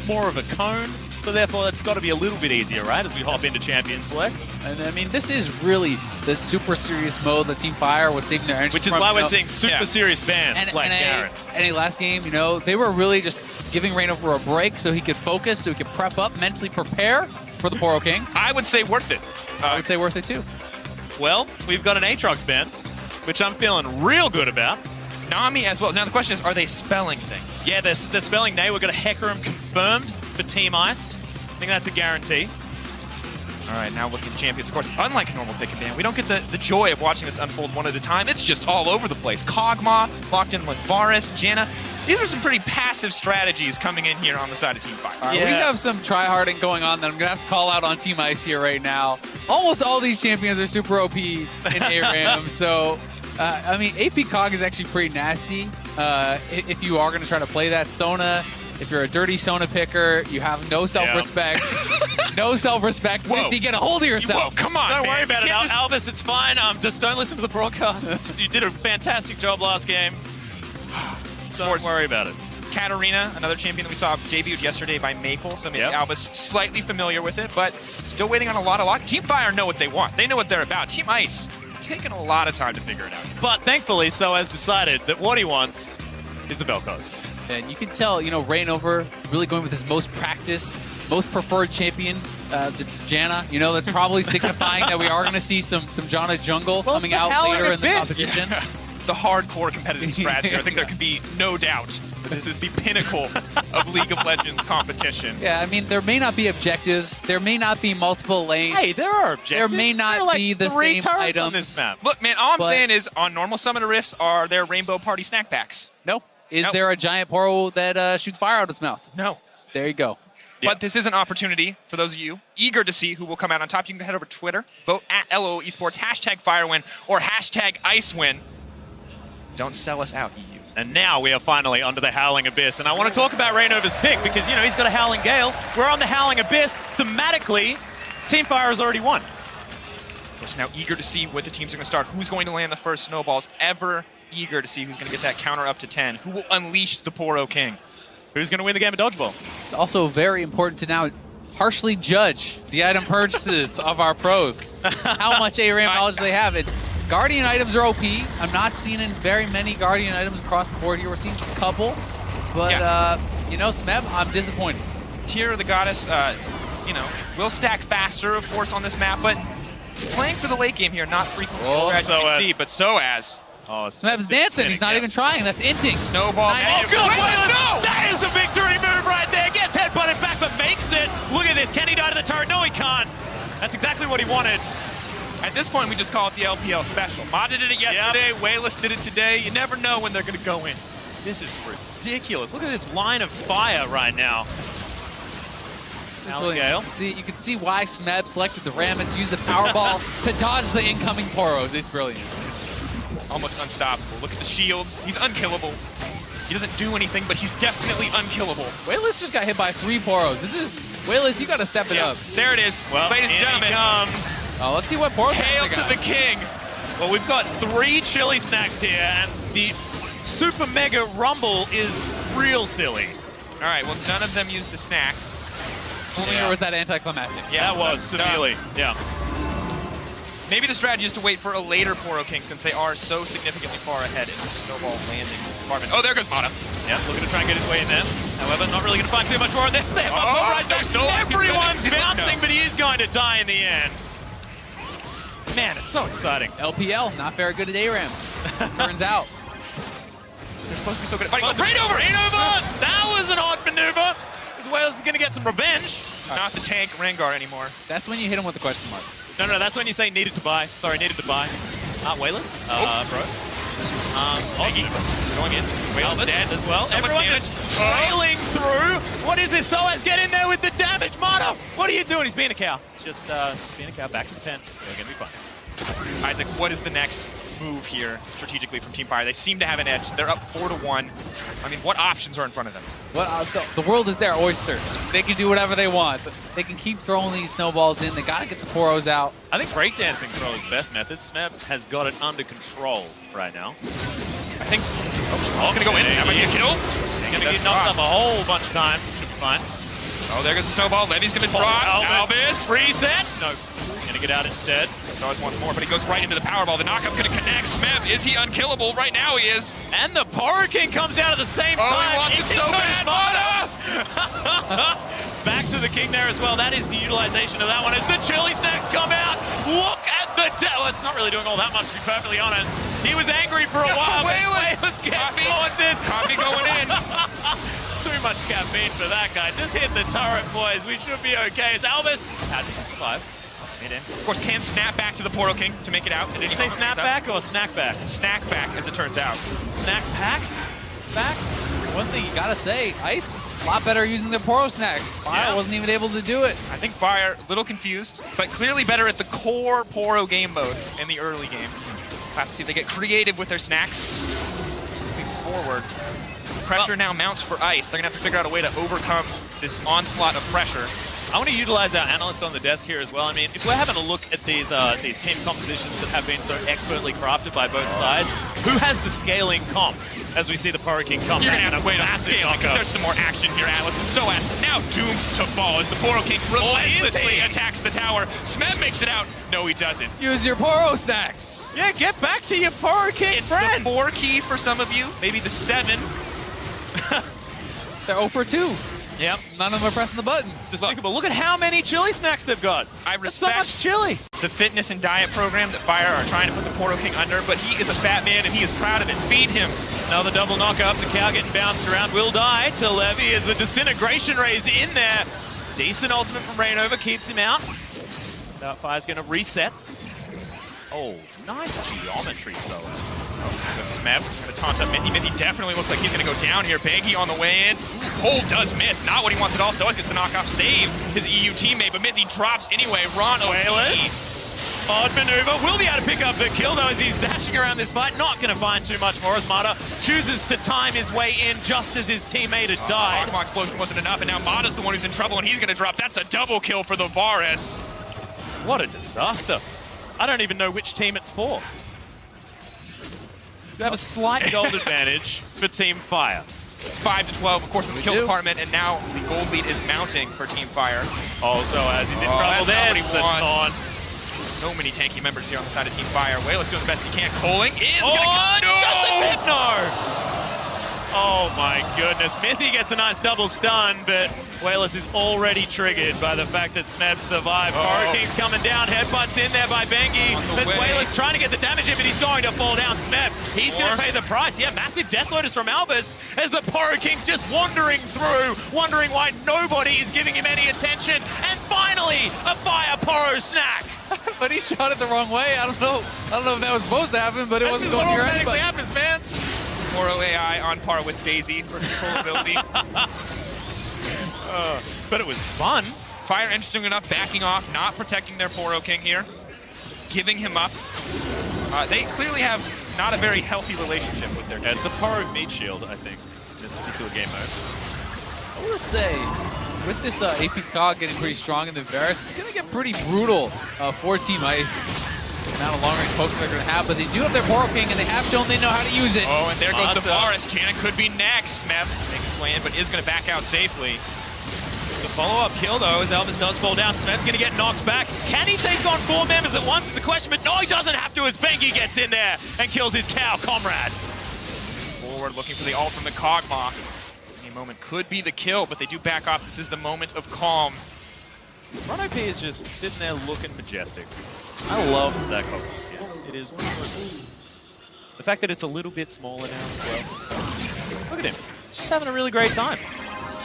more of a cone. So therefore, it's got to be a little bit easier, right, as we hop into Champion Select. And I mean, this is really the super serious mode that Team Fire was saving their energy Which is from, why we're seeing super serious bans and, like and Garrett. a last game, you know, they were really just giving Reignover a break so he could focus, so he could prep up, mentally prepare for the Poro King. I would say worth it. I would say worth it too. Well, we've got an Aatrox ban, which I'm feeling real good about. Nami as well. Now the question is, are they spelling things? Yeah, they're spelling Nay. We're going to Hecarim confirmed for Team Ice. I think that's a guarantee. All right, now looking at the champions. Of course, unlike a normal pick and ban, we don't get the joy of watching this unfold one at a time. It's just all over the place. Kog'Maw locked in with Varus, Janna. These are some pretty passive strategies coming in here on the side of Team Fire. We have some try-harding going on that I'm going to have to call out on Team Ice here right now. Almost all these champions are super OP in ARAM, so, I mean, AP Cog is actually pretty nasty if you are going to try to play that. Sona, if you're a dirty Sona picker, you have no self-respect. No self-respect. Whoa. You get a hold of yourself. Whoa, come on, Don't man. worry about it, You can't Albus. It's fine. Just don't listen to the broadcast. You did a fantastic job last game. Don't worry about it. Katarina, another champion that we saw debuted yesterday by Maple, so maybe Albus slightly familiar with it, but still waiting on a lot of luck. Team Fire know what they want. They know what they're about. Team Ice, taking a lot of time to figure it out. But thankfully, So has decided that what he wants is the Vel'Koz. And you can tell, you know, Reignover really going with his most practiced, most preferred champion, the Janna. You know, that's probably signifying that we are going to see some Janna jungle coming out later in the competition. The hardcore competitive strategy. I think there could be no doubt that this is the pinnacle of League of Legends competition. Yeah, I mean, there may not be objectives. There may not be multiple lanes. Hey, there are objectives. There may not There are like be the 3 same turrets items. on this map. Look, man, all I'm saying is on normal Summoner Rifts are there Rainbow Party snack packs. No. Is Nope. there a giant Poro that shoots fire out of its mouth? No. There you go. But this is an opportunity for those of you eager to see who will come out on top. You can head over to Twitter, vote at LOL Esports, #FireWin or #IceWin. Don't sell us out, EU. And now we are finally onto the Howling Abyss. And I want to talk about Reignover's pick because, you know, he's got a Howling Gale. We're on the Howling Abyss. Thematically, Team Fire has already won. Just now eager to see what the teams are going to start. Who's going to land the first snowballs? Ever eager to see who's going to get that counter up to 10. Who will unleash the Poro King? Who's going to win the game of Dodgeball? It's also very important to now harshly judge the item purchases of our pros. How much ARAM knowledge they have. And Guardian items are OP. I'm not seeing very many Guardian items across the board here. We're seeing just a couple. But, you know, Smeb, I'm disappointed. Tear of the Goddess, you know, will stack faster, of course, on this map, but playing for the late game here, not frequently, as you can see, but so as. Oh, Smeb's dancing. He's not even trying. That's inting. Snowball. Oh, good. That is the victory move right there. Gets headbutted back, but makes it. Look at this. Can he die to the turret? No, he can't. That's exactly what he wanted. At this point, we just call it the LPL special. Mata did it yesterday. Wayless did it today. You never know when they're going to go in. This is ridiculous. Look at this line of fire right now. You can see why Smeb selected the Rammus, used the Powerball to dodge the incoming Poros. It's brilliant. It's almost unstoppable. Look at the shields. He's unkillable. He doesn't do anything, but he's definitely unkillable. Wayless just got hit by 3 Poros. Wayless, you got to step it up. There it is. Well, ladies and gentlemen. He comes. Oh, let's see what Poros Hail to the king. Well, we've got 3 chili snacks here, and the Super Mega Rumble is real silly. All right, well, none of them used a snack. Only or was that anticlimactic? Yeah, that was severely. Yeah. Maybe the strategy is to wait for a later Poro King since they are so significantly far ahead in the snowball landing department. Oh, there goes Mata. Yeah, looking to try and get his way in there. However, not really going to find too much more on this. They have right now. Everyone's bouncing, but he is going to die in the end. Man, it's so exciting. LPL, not very good at ARAM. Turns out. They're supposed to be so good at fighting. Reignover! That was an odd maneuver. As well as going to get some revenge. This is not the tank Rengar anymore. That's when you hit him with the question mark. No, that's when you say needed to buy. Sorry, needed to buy. Waylon? Bro. Peggy going in. Waylon's dead as well. Everyone is trailing through. What is this? Soaz, get in there with the damage. Mata, what are you doing? He's being a cow. Just being a cow. Back to the pen. They're going to be fine. Isaac, what is the next move here strategically from Team Fire? They seem to have an edge. They're up 4-1. I mean, what options are in front of them? Well, the world is their oyster. They can do whatever they want, but they can keep throwing these snowballs in. They got to get the Poros out. I think breakdancing is probably the best method. Smeb has got it under control right now. I think. Oh, going to go in. That might be a kill. He's going to get knocked up a whole bunch of times. Should be fine. Oh, there goes the snowball. Levy's going to drop. Albus. Resets. No. Going to get out instead. Soaz wants more, but he goes right into the Powerball. The knockup going to connect. Smeb, is he unkillable? Right now he is. And the Poro King comes down at the same time. Oh, he wants it so bad. Back to the King there as well. That is the utilization of that one as the chili snacks come out. Look at the well, it's not really doing all that much, to be perfectly honest. He was angry for a while, but Wayless gets haunted. Coffee going in. Too much caffeine for that guy. Just hit the turret, boys. We should be okay. As Albus, how did he survive? Of course, can snap back to the Poro King to make it out. Did you say snap back or snack back? Snack back, as it turns out. Snack pack? Back? One thing you gotta say, Ice, a lot better using their Poro snacks. Fire wasn't even able to do it. I think Fire, a little confused, but clearly better at the core Poro game mode in the early game. We'll have to see if they get creative with their snacks. Moving forward. Pressure now mounts for Ice. They're gonna have to figure out a way to overcome this onslaught of pressure. I want to utilize our analyst on the desk here as well. I mean, if we're having a look at these team compositions that have been so expertly crafted by both sides, who has the scaling comp as we see the Poro King come You're back? going to have to wait on scaling because there's some more action here, Atlas. And Soaz now doomed to fall as the Poro King relentlessly attacks the tower. Smeb makes it out. No, he doesn't. Use your Poro snacks. Yeah, get back to your Poro King It's friend. the 4 key for some of you, maybe the 7. They're 0 for 2. Yep. None of them are pressing the buttons. Just look at how many chili snacks they've got. I That's so respect much chili. the fitness and diet program that Fire are trying to put the Poro King under, but he is a fat man and he is proud of it. Feed him. Another double knock up. The cow getting bounced around. Will die to Levy as the disintegration rays in there. Decent ultimate from Rainover keeps him out. Fire's going to reset. Oh, nice geometry, so. Smeb going to taunt up Mithy. Mithy definitely looks like he's going to go down here. Bangy on the way in. Hole does miss. Not what he wants at all. Soaz gets the knockoff. Saves his EU teammate, but Mithy drops anyway. Ron Wayless. Odd maneuver. Will be able to pick up the kill, though, as he's dashing around this fight. Not going to find too much more as Mata chooses to time his way in just as his teammate had died. Kog'Maw explosion wasn't enough, and now Mata's the one who's in trouble, and he's going to drop. That's a double kill for the Varus. What a disaster. I don't even know which team it's for. You have a slight gold advantage for Team Fire. It's 5-12, of course, in the kill department, and now the gold lead is mounting for Team Fire. Oh, so as he's in trouble there, the taunt. So many tanky members here on the side of Team Fire. Wayless doing the best he can. Coling is going to go. Just a tip, no! Oh my goodness. Mithy gets a nice double stun, but Wayless is already triggered by the fact that Smeb survived. Poro King's coming down, headbutts in there by Bengi. That's Wayless trying to get the damage in, but he's going to fall down. Smeb, he's going to pay the price. Yeah, massive death lotus from Albus as the Poro King's just wandering through, wondering why nobody is giving him any attention. And finally, a fire Poro snack. But he shot it the wrong way. I don't know if that was supposed to happen, but it wasn't going near anybody. Happens, man. Poro AI on par with Daisy for controllability. But it was fun. Fire, interesting enough, backing off, not protecting their Poro King here, giving him up. They clearly have not a very healthy relationship with their Yeah, it's a Poro meat shield, I think, in this particular game mode. I will say, with this AP Cog getting pretty strong in the Varus, it's going to get pretty brutal for Team Ice. The amount of long-range pokes they're going to have, but they do have their Poro King, and they have shown they know how to use it. Oh, and there goes the Varus. Janet could be next. Smeb making his way in, but is going to back out safely. It's a follow-up kill, though, as Elvis does fall down. Smeb's going to get knocked back. Can he take on 4 members at once is the question, but no, he doesn't have to as Bengi gets in there and kills his cow comrade. Forward, looking for the ult from the Kog'Maw. Any moment could be the kill, but they do back off. This is the moment of calm. Ron OP is just sitting there looking majestic. I love that Cog'Maw skin. It is the fact that it's a little bit smaller now as well. Look at him. He's just having a really great time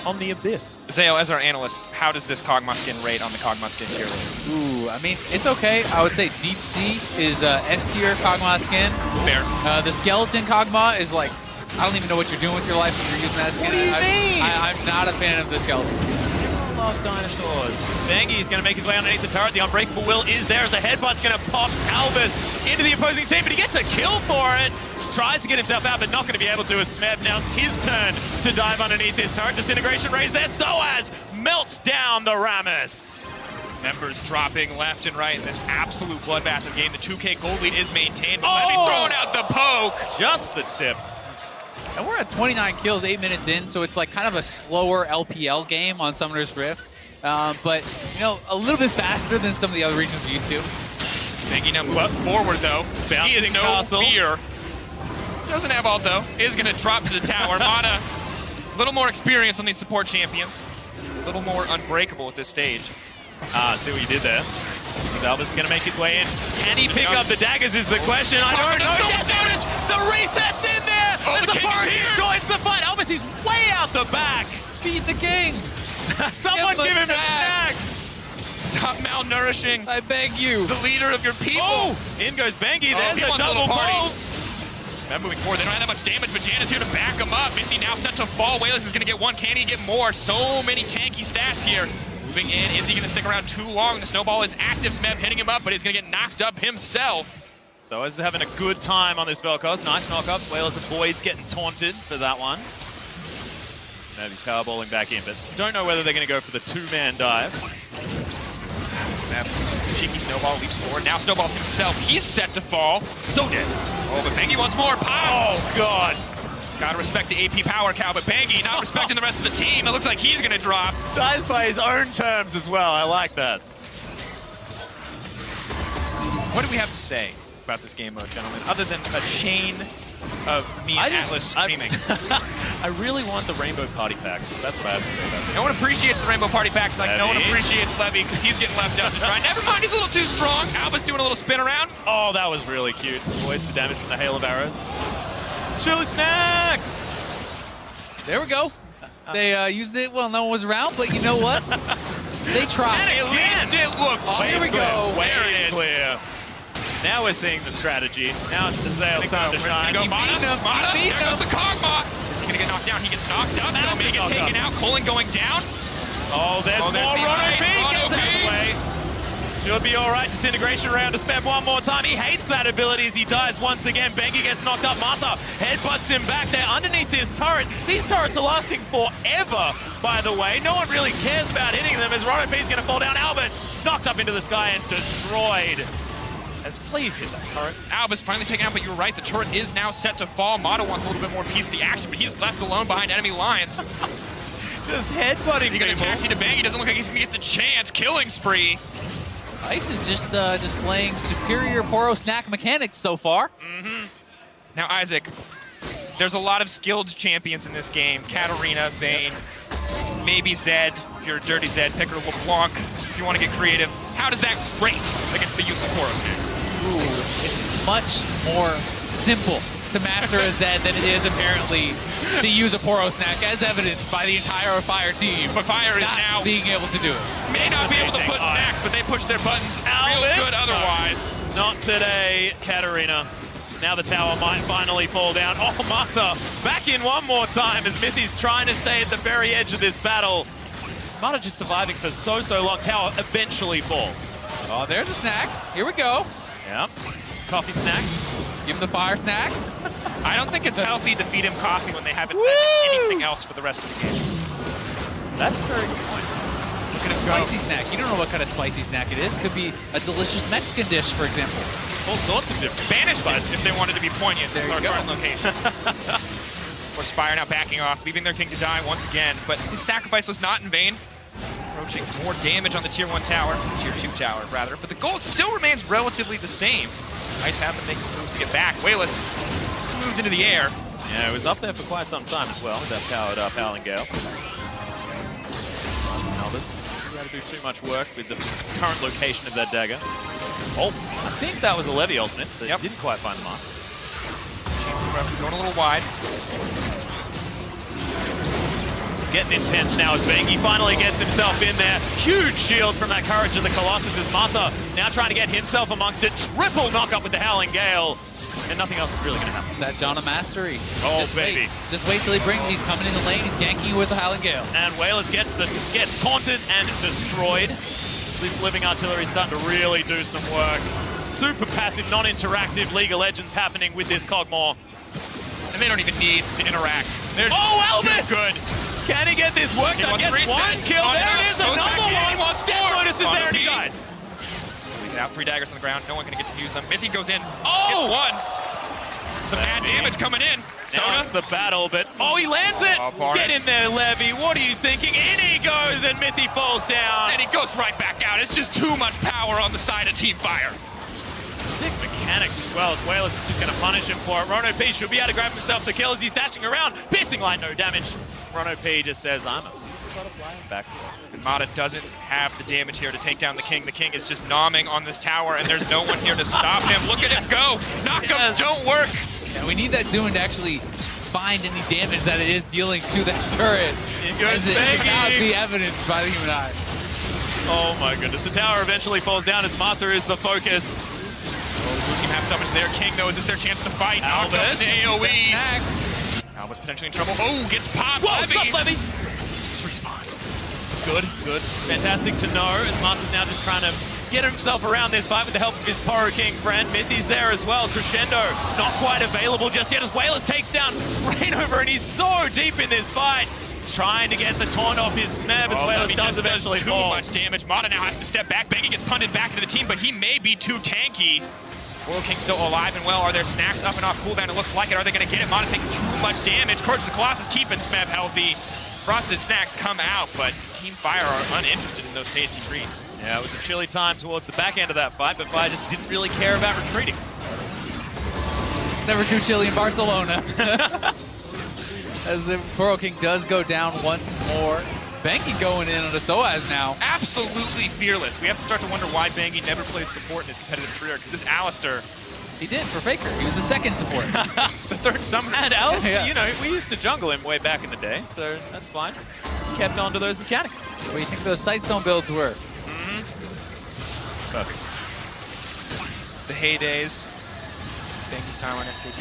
on the Abyss. Zayo, as our analyst, how does this Kog'Maw skin rate on the Kog'Maw skin tier list? Ooh, I mean, it's okay. I would say Deep Sea is S tier Kog'Maw skin. Fair. The skeleton Kog'Maw is like, I don't even know what you're doing with your life when you're using that skin. What do you mean? I'm not a fan of the skeleton skin. Loves dinosaurs. Bengi's going to make his way underneath the turret. The Unbreakable Will is there as the headbutt's going to pop Albus into the opposing team, but he gets a kill for it. Tries to get himself out, but not going to be able to as Smeb. Now it's his turn to dive underneath this turret. Disintegration rays there. Soaz melts down the Rammus. Members dropping left and right in this absolute bloodbath of game. The 2K gold lead is maintained, but Levy throwing out the poke. Just the tip. And we're at 29 kills, 8 minutes in, so it's like kind of a slower LPL game on Summoner's Rift. But, you know, a little bit faster than some of the other regions are used to. Making a move forward, though. He is no castle. fear. Doesn't have ult, though. Is going to drop to the tower. Mata, a little more experience on these support champions. A little more unbreakable at this stage. See what you did there. Albus is going to make his way in. Can he pick up the daggers is the question. I don't know. Yes, notice the reset's in there. Oh, the king is here. Joins the fight. Albus is way out the back. Beat the king! Someone give him a snack. Stop malnourishing I beg you. the leader of your people. Oh, in goes Bengi. There's he a wants a double little party. pull. Smeb moving forward. They don't have that much damage, but Jan is here to back him up. Minty now set to fall. Wayless is going to get one. Can he get more? So many tanky stats here. Moving in. Is he going to stick around too long? The snowball is active. Smeb hitting him up, but he's going to get knocked up himself. So is having a good time on this Vel'Koz. Nice knockups. Wayless avoids getting taunted for that one. Smeb is powerballing back in, but don't know whether they're going to go for the two-man dive. Smeb, cheeky snowball leaps forward. Now snowball himself. He's set to fall. So dead. Oh, but Bengi wants more power. Oh, God. Gotta respect the AP power cow, but Bengi not respecting the rest of the team. It looks like he's gonna drop. Dies by his own terms as well. I like that. What do we have to say about this game mode, gentlemen, other than a chain of me and Atlas screaming? I really want the Rainbow Party Packs. That's what I have to say about that. No one appreciates the Rainbow Party Packs like no one Levy. appreciates Levy because he's getting left out to dry. Never mind, he's a little too strong. Alba's doing a little spin around. Oh, that was really cute. Avoids the damage from the hail of arrows. Chili snacks! There we go. They used it while no one was around, but you know what? They tried. And at least it looked. Oh, here we go. There it is. Clear. Now we're seeing the strategy. Now it's the Zale's time to shine. Go Mata. Mata. He beat There goes him. the Kog'Maw. Is he going to get knocked down? He gets knocked up. No, may get knocked taken up. out. Cullen going down. Oh, there's more the Rono eye. B. Gets Rono out of B. the way. Should be all right. Disintegration round to Smeb one more time. He hates that ability as he dies once again. Bengi gets knocked up. Mata headbutts him back there underneath this turret. These turrets are lasting forever, by the way. No one really cares about hitting them as Rono B's going to fall down. Albus knocked up into the sky and destroyed. As please hit that turret. Albus finally taken out, but you were right. The turret is now set to fall. Mata wants a little bit more piece of the action, but he's left alone behind enemy lines. Just headbutting He got a people. taxi to Bengi. Doesn't look like he's going to get the chance. Killing spree. Ice is just displaying superior Poro snack mechanics so far. Now, Isaac, there's a lot of skilled champions in this game. Katarina, Vayne, maybe Zed. If you're a dirty Zed, pick her LeBlanc. If you want to get creative, how does that rate against the use of Poro snacks? Ooh, it's much more simple to master a Zed than it is apparently to use a Poro snack, as evidenced by the entire Fire team. But Fire is Not now being able to do it. may not be able to amazing. put snacks, but they push their buttons real Albus? good otherwise. Not today, Katarina. Now the tower might finally fall down. Oh, Mata back in one more time as Mithy's trying to stay at the very edge of this battle. Mata just surviving for so long. Tower eventually falls. Oh, there's a snack. Here we go. Yep. Coffee snacks. Give him the fire snack. I don't think it's healthy to feed him coffee when they haven't had anything else for the rest of the game. That's a very good point. Look at a spicy snack. You don't know what kind of spicy snack it is. Could be a delicious Mexican dish, for example. All sorts of different Spanish spice if they wanted to be poignant. There you or go. current location. Of course, Fire now backing off, leaving their king to die once again. But his sacrifice was not in vain. Approaching more damage on the Tier 1 tower, Tier 2 tower, rather. But the gold still remains relatively the same. Ice having to make his move to get back. Wayless moves into the air. Yeah, it was up there for quite some time as well with that powered up Howling Gale. Albus, not able to do too much work with the current location of that dagger. Oh, I think that was a Levy ultimate, but didn't quite find the mark. Going a little wide. It's getting intense now as Bengi finally gets himself in there. Huge shield from that Courage of the Colossus as Mata now trying to get himself amongst it. Triple knockup with the Howling Gale. And nothing else is really going to happen. Is that John of Mastery? Oh, Just baby. Wait. Just wait till he brings it. He's coming in the lane. He's ganking you with the Howling Gale. And Wayless gets taunted and destroyed. This living artillery is starting to really do some work. Super passive, non-interactive League of Legends happening with this Kog'Maw. And they don't even need to interact. They're Elvis! good. Can he get this work done? wants Gets reset. one kill. On There it it is, goes another back in. He one. wants Death more. Lotus is On there, and he repeat. dies. Leave it out. 3 daggers on the ground. No one going to get to use them. Mithy goes in. Oh! Gets one. Some bad damage coming in. Now it's the battle, but oh, he lands it! Oh, Get in there, Levy. What are you thinking? In he goes, and Mithy falls down. And he goes right back out. It's just too much power on the side of Team Fire. Sick mechanics as well, as Wayless is just going to punish him for it. Rono P should be able to grab himself the kill as he's dashing around. Piercing line, no damage. Rono P just says, I'm a butterfly and back. And Mata doesn't have the damage here to take down the King. The King is just nomming on this tower, and there's no one here to stop him. Look at him go. Knockups don't work. Yeah, we need that Zune to actually find any damage that it is dealing to that turret. It goes without the evidence by the human eye. Oh my goodness, the tower eventually falls down as Mata is the focus. Blue team have summoned their King, though. Is this their chance to fight? Albus. AoE. Max. Albus potentially in trouble. Oh, gets popped. Whoa, Levy. stop, Levy. Just respawn. Good, good. Fantastic to know as Mata's now just trying to get himself around this fight with the help of his Poro King friend. Mithy's there as well. Crescendo not quite available just yet as Wayless takes down Rainover, and he's so deep in this fight. Trying to get the taunt off his Smeb as Wayless does eventually too fall. much damage. Mata now has to step back. Bengi gets punted back into the team, but he may be too tanky. Royal King still alive and well. Are there snacks up and off cooldown? It looks like it. Are they going to get it? Mata taking too much damage. Courage of the Colossus keeping Smeb healthy. Frosted Snacks come out, but Team Fire are uninterested in those tasty treats. Yeah, it was a chilly time towards the back end of that fight, but Fire just didn't really care about retreating. Never too chilly in Barcelona. As the Poro King does go down once more. Bengi going in on a Soaz now. Absolutely fearless. We have to start to wonder why Bengi never played support in his competitive career, because this Alistair, He did for Faker. He was the second support. the third summoner. And Alistair, Yeah. you know, we used to jungle him way back in the day, so that's fine. Just kept on to those mechanics. What do you think those Sightstone builds were? Perfect. The heydays. Bengi's time on SKT.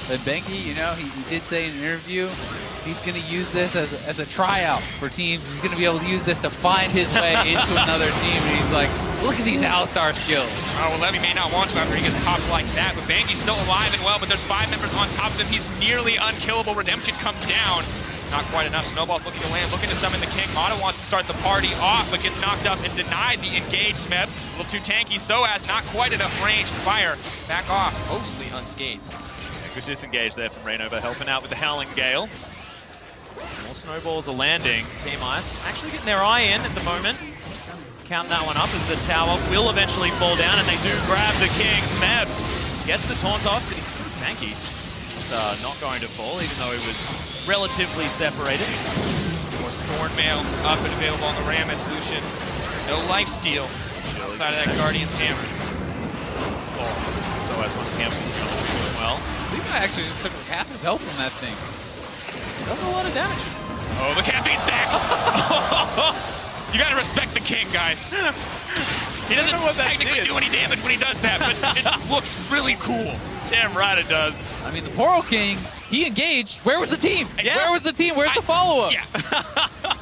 But Bengi, you know, he did say in an interview he's going to use this as a tryout for teams. He's going to be able to use this to find his way into another team. And he's like, look at these Alistar skills. Oh, well, Levy may not want to after he gets popped like that, but Bengi's still alive and well, but there's 5 members on top of him. He's nearly unkillable. Redemption comes down. Not quite enough. Snowball's looking to land, looking to summon the King. Mata wants to start the party off, but gets knocked up and denied the engaged Smeb. A little too tanky. Soaz not quite enough range. Fire back off, mostly unscathed. Good disengage there from Rainover, helping out with the Howling Gale. More snowballs are landing. Team Ice actually getting their eye in at the moment. Count that one up as the tower will eventually fall down, and they do grab the King. Smeb gets the taunt off, but he's pretty tanky. Just, not going to fall, even though he was relatively separated. Of course, Thornmail up and available on the Ram as Lucian. No lifesteal outside of that Guardian's Hammer. So as once again, doing well. Levi actually just took like half his health from that thing. Does a lot of damage. Oh, the caffeine stacks! You gotta respect the King, guys. He doesn't technically do any damage when he does that, but it looks really cool. Damn right it does. I mean, the Poro King, he engaged. Where was the team? Yeah. Where was the team? Where's the follow-up? Yeah.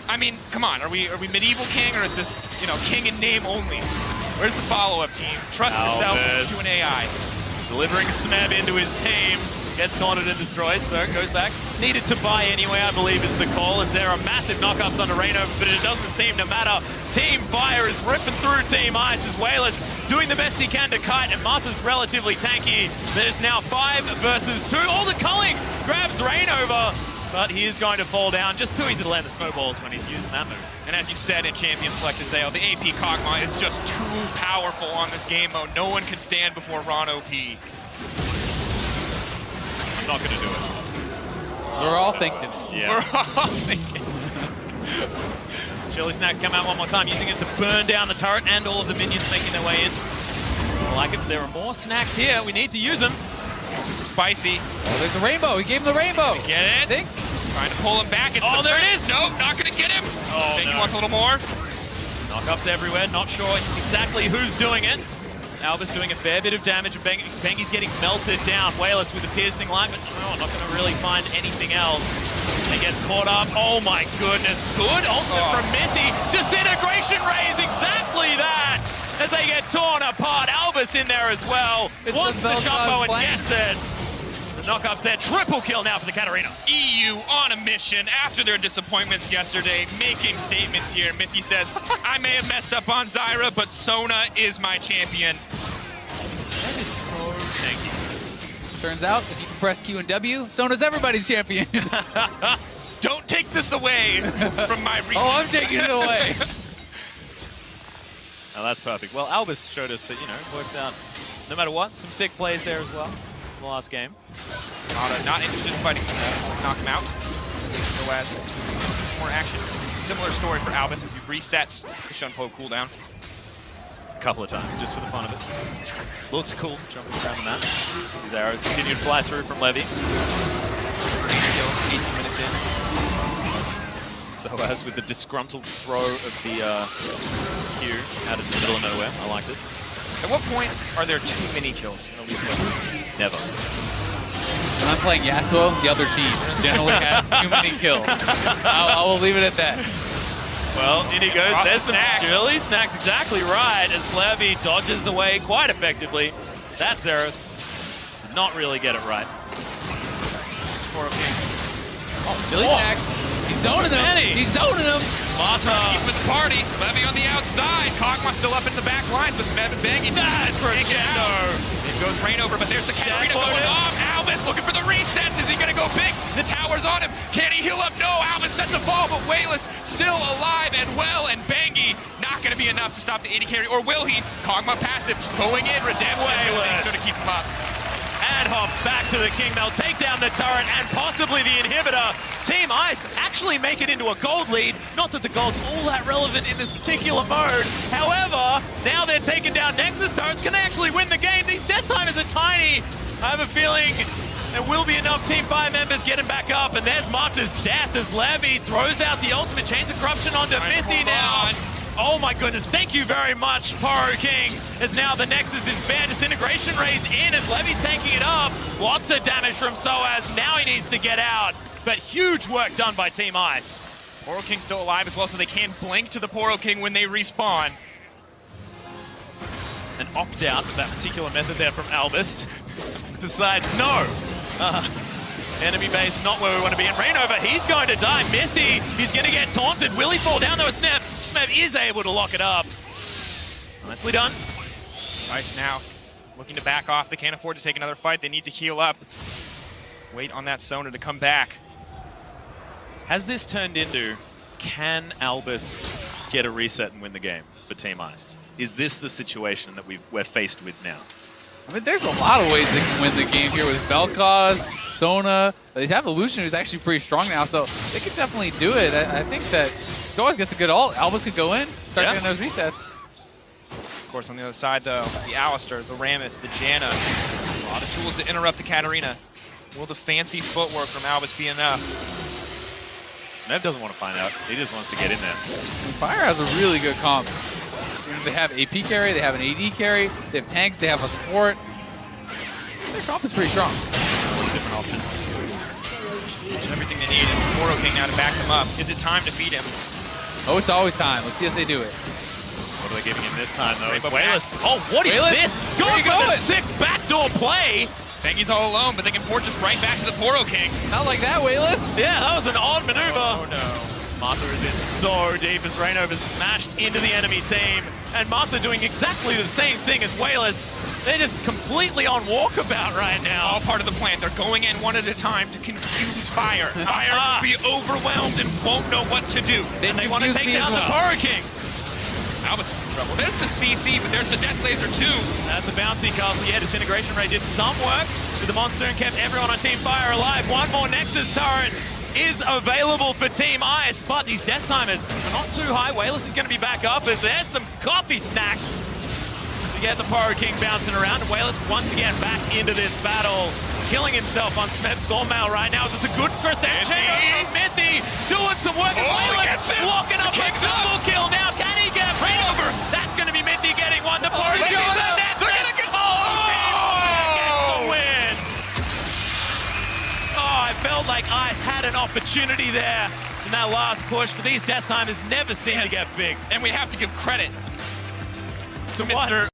I mean, come on. Are we medieval King, or is this, you know, King in name only? Where's the follow-up team? Trust yourself to an AI. Delivering Smeb into his team. Gets taunted and destroyed, so it goes back. Needed to buy anyway, I believe, is the call, as there are massive knockups onto Rainover, but it doesn't seem to matter. Team Fire is ripping through Team Ice as Wayless doing the best he can to kite, and Mata's relatively tanky. But it's now 5 versus 2. All the culling grabs Rainover, but he is going to fall down. Just too easy to land the snowballs when he's using that move. And as you said in Champion Select to Sale, the AP Kog'Maw is just too powerful on this game mode. No one can stand before Ron OP. Not going to do it. We're all thinking. Yeah. We're all thinking. Chili Snacks come out one more time, using it to burn down the turret and all of the minions making their way in. I like it. There are more snacks here. We need to use them. Spicy. Oh, there's the rainbow. He gave him the rainbow. Get it? Think? Trying to pull him back. It's There it is. Nope, not going to get him. Oh, Think no. he wants a little more. Knockups everywhere. Not sure exactly who's doing it. Albus doing a fair bit of damage, and Bengi's getting melted down. Wayless with a piercing line, but no, not going to really find anything else. He gets caught up. Oh my goodness. Good ultimate from Mithy. Disintegration rays, exactly that! As they get torn apart. Albus in there as well. It's Wants the the jumbo and plan. gets it. The knockups there. Triple kill now for the Katarina. EU on a mission after their disappointments yesterday, making statements here. Mithy says, I may have messed up on Zyra, but Sona is my champion. That is so tanky. Turns out, if you can press Q and W, Sona's everybody's champion. Don't take this away from my reach. Oh, I'm taking it away. Oh, that's perfect. Well, Albus showed us that, you know, it works out no matter what. Some sick plays there as well in the last game. Not interested in fighting Smith. Knock him out. So as more action. Similar story for Albus as he resets the Shunpo cooldown. A couple of times, just for the fun of it. Looks cool, jumping around the map. These arrows continue to fly through from Levy. 8 kills, 18 minutes in. So as with the disgruntled throw of the Q out of the middle of nowhere. I liked it. At what point are there too many kills in a league game? Never. When I'm playing Yasuo, the other team generally has too many kills. I will leave it at that. Well, in he goes. Off There's the some snacks. early snacks, exactly right, as Levy dodges away quite effectively. That Xerath did not really get it right. Poro King. Billy Snacks. He's zoning him. Many. He's zoning him. Mata. Keep with the party. Levy on the outside. Kog'Maw still up in the back lines, but Smeb and Bangy That's for Jendo. It goes Rainover, but there's the Katarina Dead going loaded. off. Albus looking for the resets. Is he going to go big? The tower's on him. Can he heal up? No. Albus sets a fall, but Wayless still alive and well, and Bangy not going to be enough to stop the 80 carry. Or will he? Kog'Maw passive going in. Redemption. Wayless. Going to keep him up. And hops back to the King. They'll take down the turret and possibly the inhibitor. Team Ice actually make it into a gold lead. Not that the gold's all that relevant in this particular mode. However, now they're taking down Nexus turrets. Can they actually win the game? These death timers are tiny. I have a feeling there will be enough Team 5 members getting back up. And there's Marta's death as Levy throws out the ultimate Chains of Corruption onto Trying to Mithy hold now. on. Oh my goodness, thank you very much, Poro King, as now the Nexus is banned. Disintegration Ray's in as Levy's tanking it up. Lots of damage from Soaz, now he needs to get out. But huge work done by Team Ice. Poro King still alive as well, so they can blink to the Poro King when they respawn. An opt-out of that particular method there from Albus. Decides no. Enemy base not where we want to be. And Rainover, he's going to die. Mithy, he's going to get taunted. Will he fall down? There was Snap. Snap is able to lock it up. Nicely done. Ice now looking to back off. They can't afford to take another fight. They need to heal up. Wait on that Sona to come back. Has this turned into, can Albus get a reset and win the game for Team Ice? Is this the situation that we're faced with now? I mean, there's a lot of ways they can win the game here with Vel'Koz, Sona. They have Illusion, who's actually pretty strong now, so they could definitely do it. I think that Soaz gets a good ult. Albus could go in, start getting those resets. Of course, on the other side, though, the Alistar, the Rammus, the Janna. A lot of tools to interrupt the Katarina. Will the fancy footwork from Albus be enough? Smev doesn't want to find out. He just wants to get in there. And Fire has a really good comp. They have AP carry, they have an AD carry, they have tanks, they have a support. Their comp is pretty strong. Different options. Everything they need, and Poro King now to back them up. Is it time to feed him? Oh, it's always time. Let's see if they do it. What are they giving him this time, though? Rainbow Wayless. Pass. Oh, what is Wayless? this? Where Going you for the going? sick backdoor play. Bangy's all alone, but they can force us right back to the Poro King. Not like that, Wayless. Yeah, that was an odd maneuver. Oh, no. Marta is in so deep as Rainover's smashed into the enemy team. And Marta doing exactly the same thing as Wayless. They're just completely on walkabout right now. All part of the plan. They're going in one at a time to confuse Fire. Fire will be overwhelmed and won't know what to do. And they want to take down the Poro King. Albus in trouble. There's the CC, but there's the Death Laser too. That's a bouncy castle. Yeah, Disintegration Ray did some work with the Monsoon, kept everyone on Team Fire alive. One more Nexus turret is available for Team Ice, but these death timers are not too high. Wayless is going to be back up as there's some coffee snacks to get the Poro King bouncing around. And Wayless once again back into this battle, killing himself on Smeb's Stormmail right now. It's a good script there. Mithy doing some work. And Wayless locking up a double kill now. Can he get Rainover? That's going to be Mithy getting one. The Poro King is a net. They're going to get the win. Oh, I felt like Ice had an opportunity there in that last push, but these death timers never seem to get big. And we have to give credit to what? Mr.